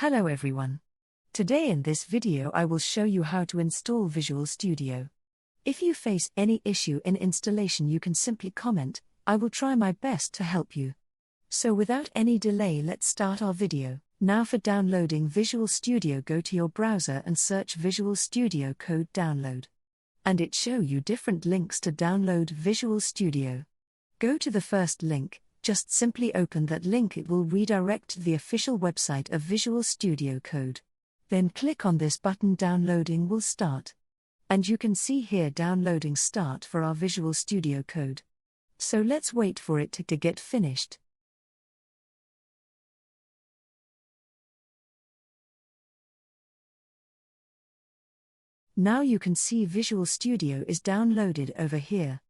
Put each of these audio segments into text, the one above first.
Hello everyone. Today in this video I will show you how to install Visual Studio. If you face any issue in installation you can simply comment, I will try my best to help you. So without any delay let's start our video. Now for downloading Visual Studio, go to your browser and search Visual Studio Code Download. And it show you different links to download Visual Studio. Go to the first link. Just simply open that link, it will redirect to the official website of Visual Studio Code. Then click on this button, downloading will start. And you can see here downloading start for our Visual Studio Code. So let's wait for it to get finished. Now you can see Visual Studio is downloaded over here.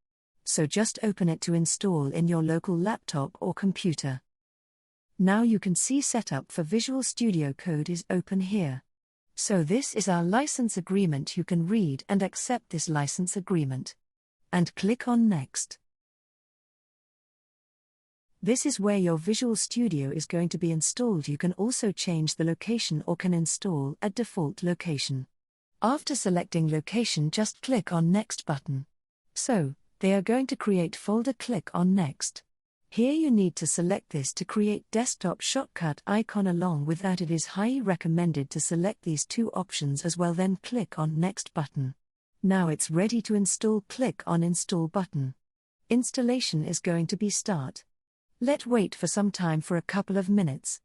So just open it to install in your local laptop or computer. Now you can see setup for Visual Studio Code is open here. So this is our license agreement. You can read and accept this license agreement. And click on Next. This is where your Visual Studio is going to be installed. You can also change the location or can install at default location. After selecting location, just click on Next button. So, they are going to create folder, click on Next. Here you need to select this to create desktop shortcut icon. Along with that, it is highly recommended to select these two options as well, then click on Next button. Now it's ready to install, click on Install button. Installation is going to be start. Let's wait for some time for a couple of minutes.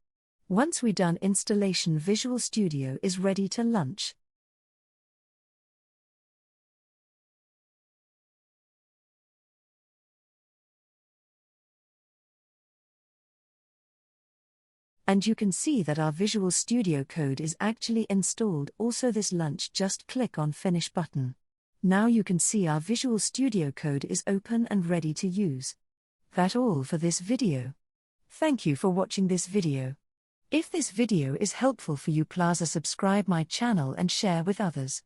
Once we done installation, Visual Studio is ready to launch. And you can see that our Visual Studio Code is actually installed. Also this launch, just click on Finish button. Now you can see our Visual Studio Code is open and ready to use. That's all for this video. Thank you for watching this video. If this video is helpful for you, please subscribe my channel and share with others.